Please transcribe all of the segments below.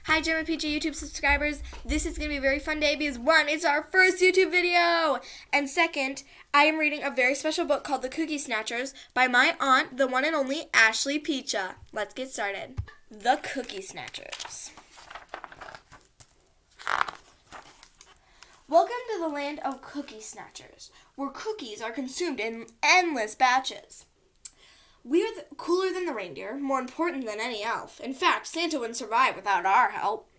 Hi, Gemma Pecchia YouTube subscribers. This is going to be a very fun day because, one, it's our first YouTube video. And second, I am reading a very special book called The Cookie Snatchers by my aunt, the one and only Ashley Pecchia. Let's get started. The Cookie Snatchers. Welcome to the land of Cookie Snatchers, where cookies are consumed in endless batches. We're cooler than the reindeer, more important than any elf. In fact, Santa wouldn't survive without our help.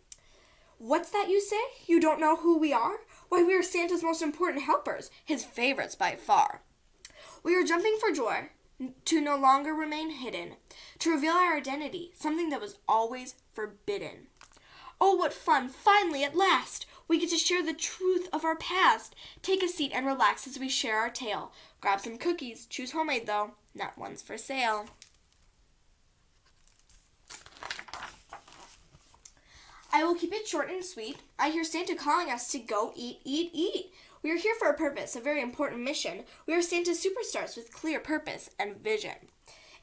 What's that you say? You don't know who we are? Why, we are Santa's most important helpers, his favorites by far. We are jumping for joy to no longer remain hidden, to reveal our identity, something that was always forbidden. Oh, what fun! Finally, at last! We get to share the truth of our past. Take a seat and relax as we share our tale. Grab some cookies. Choose homemade, though. Not ones for sale. I will keep it short and sweet. I hear Santa calling us to go eat, eat, eat. We are here for a purpose, a very important mission. We are Santa's superstars with clear purpose and vision.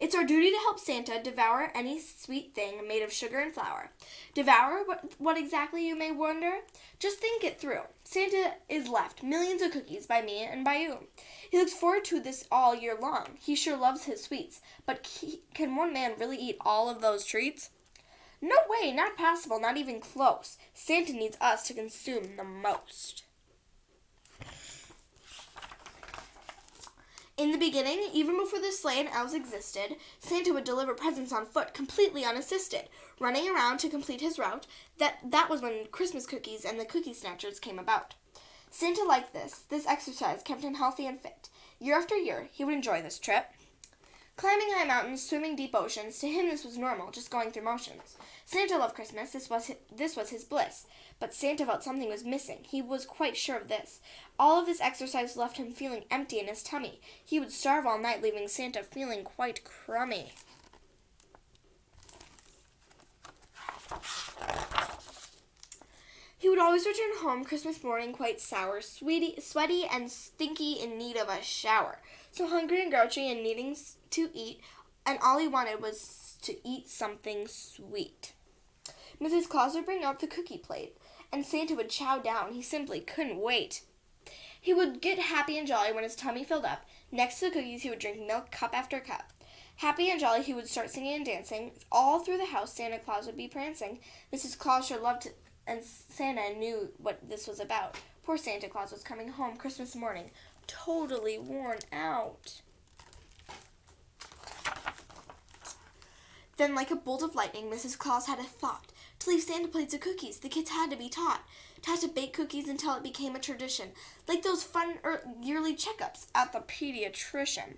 It's our duty to help Santa devour any sweet thing made of sugar and flour. Devour? What exactly, you may wonder? Just think it through. Santa is left millions of cookies by me and by you. He looks forward to this all year long. He sure loves his sweets. But can one man really eat all of those treats? No way, not possible, not even close. Santa needs us to consume the most. In the beginning, even before the sleigh and elves existed, Santa would deliver presents on foot, completely unassisted, running around to complete his route. That was when Christmas cookies and the Cookie Snatchers came about. Santa liked this. This exercise kept him healthy and fit. Year after year, he would enjoy this trip. Climbing high mountains, swimming deep oceans, to him this was normal, just going through motions. Santa loved Christmas. This was his bliss. But Santa felt something was missing. He was quite sure of this. All of this exercise left him feeling empty in his tummy. He would starve all night, leaving Santa feeling quite crummy. He would always return home Christmas morning quite sour, sweaty, and stinky, in need of a shower. So hungry and grouchy and needing to eat, and all he wanted was to eat something sweet. Mrs. Claus would bring out the cookie plate, and Santa would chow down. He simply couldn't wait. He would get happy and jolly when his tummy filled up. Next to the cookies, he would drink milk cup after cup. Happy and jolly, he would start singing and dancing. All through the house, Santa Claus would be prancing. Mrs. Claus sure loved it, and Santa knew what this was about. Poor Santa Claus was coming home Christmas morning, totally worn out. Then, like a bolt of lightning, Mrs. Claus had a thought. To leave Santa plates of cookies, the kids had to be taught to bake cookies until it became a tradition, like those fun yearly checkups at the pediatrician.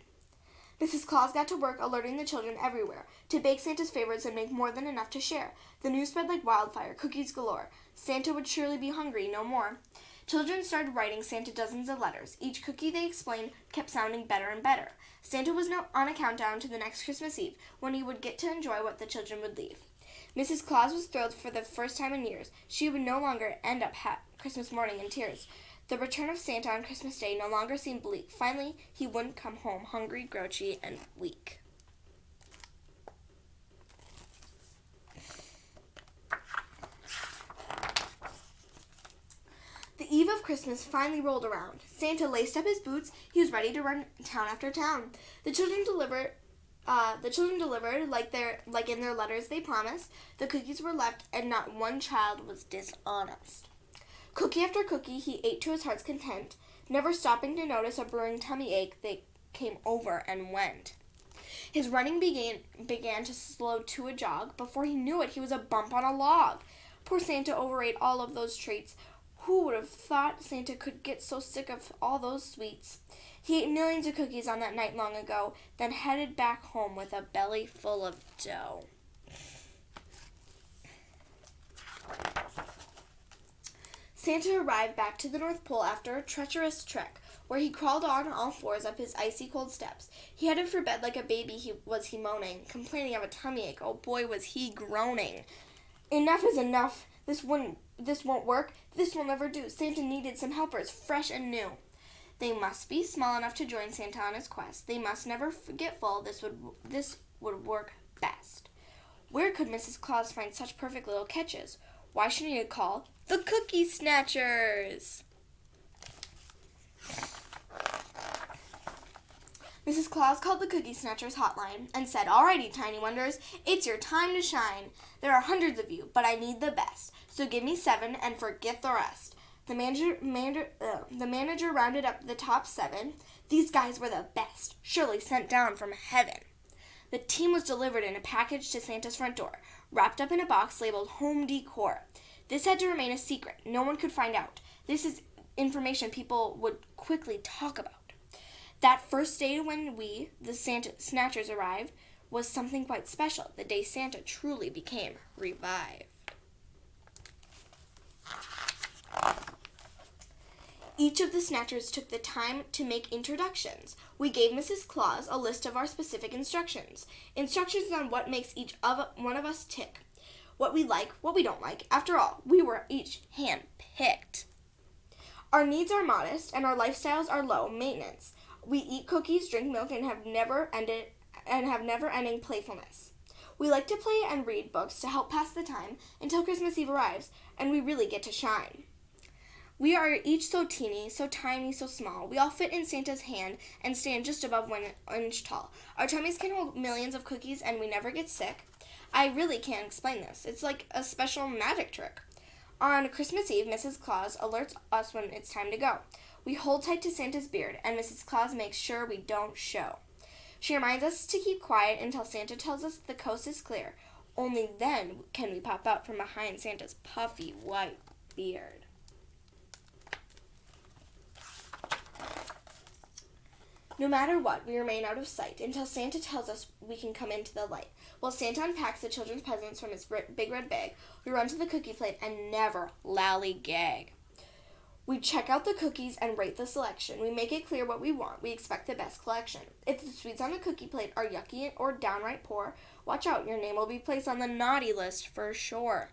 Mrs. Claus got to work alerting the children everywhere to bake Santa's favorites and make more than enough to share. The news spread like wildfire, cookies galore. Santa would surely be hungry no more. Children started writing Santa dozens of letters. Each cookie, they explained, kept sounding better and better. Santa was now on a countdown to the next Christmas Eve, when he would get to enjoy what the children would leave. Mrs. Claus was thrilled for the first time in years. She would no longer end up Christmas morning in tears. The return of Santa on Christmas Day no longer seemed bleak. Finally, he wouldn't come home hungry, grouchy, and weak. The eve of Christmas finally rolled around. Santa laced up his boots. He was ready to run town after town. The children delivered like in their letters they promised. The cookies were left, and not one child was dishonest. Cookie after cookie he ate to his heart's content, never stopping to notice a brewing tummy ache that came over and went. His running began to slow to a jog. Before he knew it, he was a bump on a log. Poor Santa overate all of those treats. Who would have thought Santa could get so sick of all those sweets? He ate millions of cookies on that night long ago, then headed back home with a belly full of dough. Santa arrived back to the North Pole after a treacherous trek, where he crawled on all fours up his icy cold steps. He headed for bed like a baby, he moaning, complaining of a tummy ache. Oh boy, was he groaning. Enough is enough. This won't work. This will never do. Santa needed some helpers, fresh and new. They must be small enough to join Santa on his quest. They must never get full. This would work best. Where could Mrs. Claus find such perfect little catches? Why shouldn't you call the Cookie Snatchers? Mrs. Claus called the Cookie Snatchers hotline and said, "Alrighty, Tiny Wonders, it's your time to shine. There are hundreds of you, but I need the best. So give me 7 and forget the rest." The manager rounded up the top 7. These guys were the best, surely sent down from heaven. The team was delivered in a package to Santa's front door, wrapped up in a box labeled Home Decor. This had to remain a secret. No one could find out. This is information people would quickly talk about. That first day when we, the Santa Snatchers, arrived was something quite special, the day Santa truly became revived. Each of the Snatchers took the time to make introductions. We gave Mrs. Claus a list of our specific instructions. Instructions on what makes each one of us tick. What we like, what we don't like. After all, we were each hand-picked. Our needs are modest and our lifestyles are low maintenance. We eat cookies, drink milk, and have never-ending playfulness. We like to play and read books to help pass the time until Christmas Eve arrives, and we really get to shine. We are each so teeny, so tiny, so small. We all fit in Santa's hand and stand just above 1 inch tall. Our tummies can hold millions of cookies, and we never get sick. I really can't explain this. It's like a special magic trick. On Christmas Eve, Mrs. Claus alerts us when it's time to go. We hold tight to Santa's beard, and Mrs. Claus makes sure we don't show. She reminds us to keep quiet until Santa tells us the coast is clear. Only then can we pop out from behind Santa's puffy white beard. No matter what, we remain out of sight until Santa tells us we can come into the light. While Santa unpacks the children's presents from his big red bag, we run to the cookie plate and never lollygag. We check out the cookies and rate the selection. We make it clear what we want. We expect the best collection. If the sweets on the cookie plate are yucky or downright poor, watch out, your name will be placed on the naughty list for sure.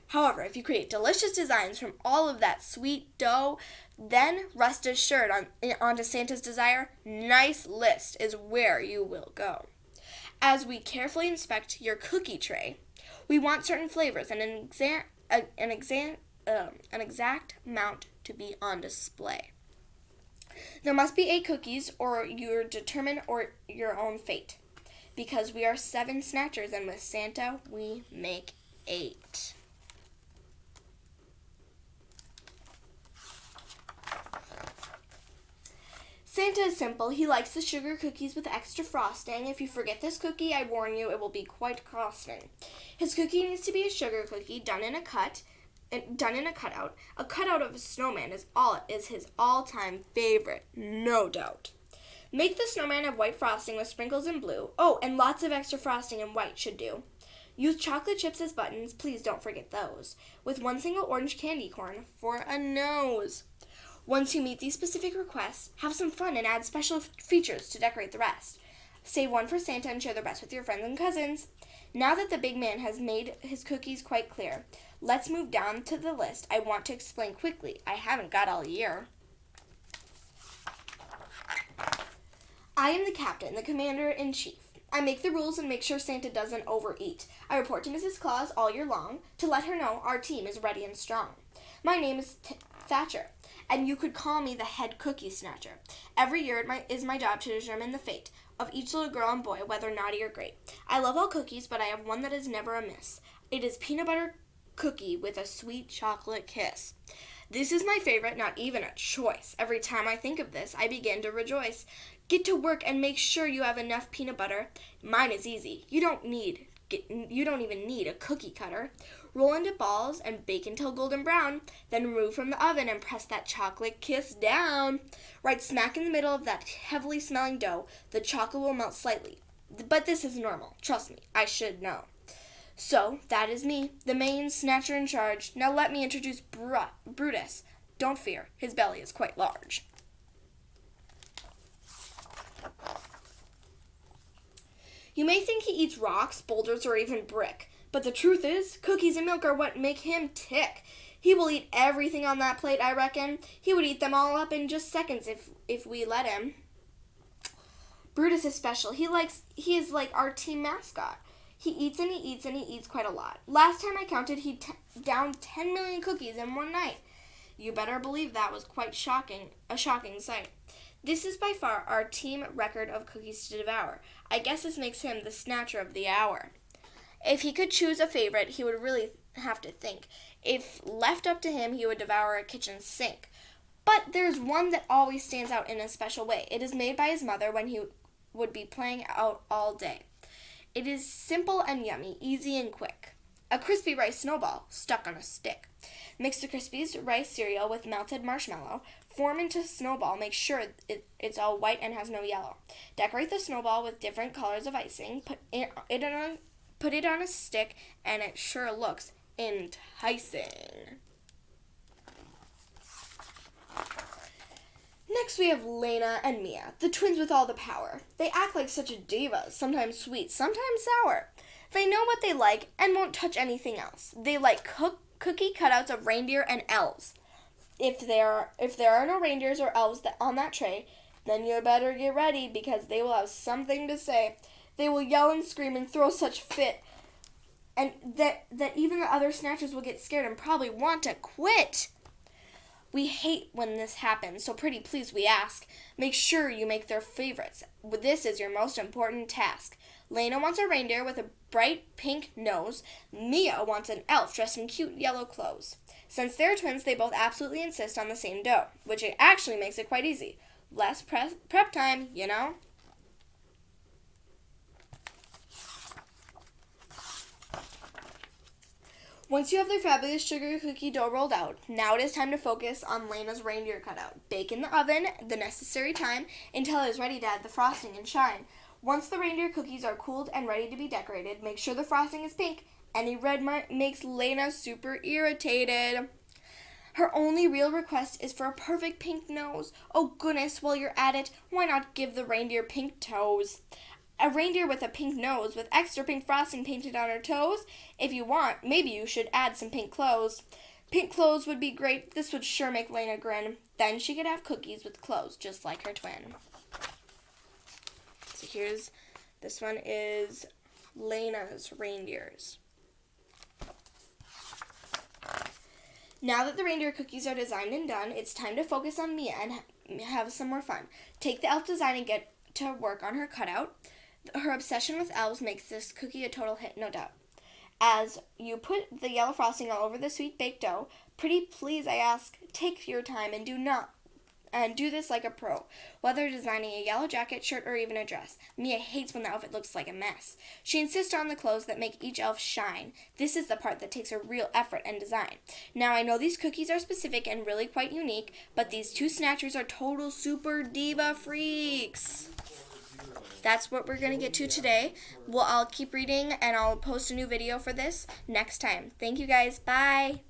However, if you create delicious designs from all of that sweet dough, then rest assured onto Santa's desire, nice list is where you will go. As we carefully inspect your cookie tray, we want certain flavors and an exact amount to be on display. There must be 8 cookies or you're determined or your own fate. Because we are 7 Snatchers and with Santa we make 8. Santa is simple. He likes the sugar cookies with extra frosting. If you forget this cookie, I warn you, it will be quite costing. His cookie needs to be a sugar cookie done in a cutout. A cutout of a snowman is his all-time favorite, no doubt. Make the snowman have white frosting with sprinkles in blue. Oh, and lots of extra frosting in white should do. Use chocolate chips as buttons. Please don't forget those. With 1 single orange candy corn for a nose. Once you meet these specific requests, have some fun and add special features to decorate the rest. Save 1 for Santa and share the rest with your friends and cousins. Now that the big man has made his cookies quite clear, let's move down to the list. I want to explain quickly. I haven't got all year. I am the captain, the commander-in-chief. I make the rules and make sure Santa doesn't overeat. I report to Mrs. Claus all year long to let her know our team is ready and strong. My name is Thatcher, and you could call me the head cookie snatcher. Every year it is my job to determine the fate of each little girl and boy, whether naughty or great. I love all cookies, but I have one that is never amiss. It is peanut butter cookie with a sweet chocolate kiss. This is my favorite, not even a choice. Every time I think of this, I begin to rejoice. Get to work and make sure you have enough peanut butter. Mine is easy. You don't even need a cookie cutter. Roll into balls and bake until golden brown. Then remove from the oven and press that chocolate kiss down. Right smack in the middle of that heavily smelling dough, the chocolate will melt slightly. But this is normal. Trust me, I should know. So, that is me, the main snatcher in charge. Now let me introduce Brutus. Don't fear, his belly is quite large. You may think he eats rocks, boulders, or even brick. But the truth is, cookies and milk are what make him tick. He will eat everything on that plate, I reckon. He would eat them all up in just seconds if we let him. Brutus is special. He is like our team mascot. He eats and he eats and he eats quite a lot. Last time I counted, he downed 10 million cookies in one night. You better believe that was quite shocking, a shocking sight. This is by far our team record of cookies to devour. I guess this makes him the snatcher of the hour. If he could choose a favorite, he would really have to think. If left up to him, he would devour a kitchen sink. But there's one that always stands out in a special way. It is made by his mother when he would be playing out all day. It is simple and yummy, easy and quick. A crispy rice snowball stuck on a stick. Mix the crispy rice cereal with melted marshmallow. Form into a snowball. Make sure it's all white and has no yellow. Decorate the snowball with different colors of icing. Put it on a stick, and it sure looks enticing. Next we have Lena and Mia, the twins with all the power. They act like such a diva, sometimes sweet, sometimes sour. They know what they like and won't touch anything else. They like cookie cutouts of reindeer and elves. If there are no reindeers or elves on that tray, then you better get ready because they will have something to say. They will yell and scream and throw such fit, and that even the other snatchers will get scared and probably want to quit. We hate when this happens, so pretty please we ask, make sure you make their favorites. This is your most important task. Lena wants a reindeer with a bright pink nose. Mia wants an elf dressed in cute yellow clothes. Since they're twins, they both absolutely insist on the same dough, which actually makes it quite easy. Less prep time, you know? Once you have their fabulous sugar cookie dough rolled out, now it is time to focus on Lena's reindeer cutout. Bake in the oven the necessary time until it is ready to add the frosting and shine. Once the reindeer cookies are cooled and ready to be decorated, make sure the frosting is pink. Any red makes Lena super irritated. Her only real request is for a perfect pink nose. Oh goodness, while you're at it, why not give the reindeer pink toes? A reindeer with a pink nose with extra pink frosting painted on her toes? If you want, maybe you should add some pink clothes. Pink clothes would be great. This would sure make Lena grin. Then she could have cookies with clothes just like her twin. So this one is Lena's reindeers. Now that the reindeer cookies are designed and done, it's time to focus on Mia and have some more fun. Take the elf design and get to work on her cutout. Her obsession with elves makes this cookie a total hit, no doubt. As you put the yellow frosting all over the sweet baked dough, pretty please, I ask, take your time and do this like a pro. Whether designing a yellow jacket, shirt, or even a dress, Mia hates when the outfit looks like a mess. She insists on the clothes that make each elf shine. This is the part that takes a real effort and design. Now, I know these cookies are specific and really quite unique, but these two snatchers are total super diva freaks. That's what we're going to get to today. I'll keep reading and I'll post a new video for this next time. Thank you guys. Bye.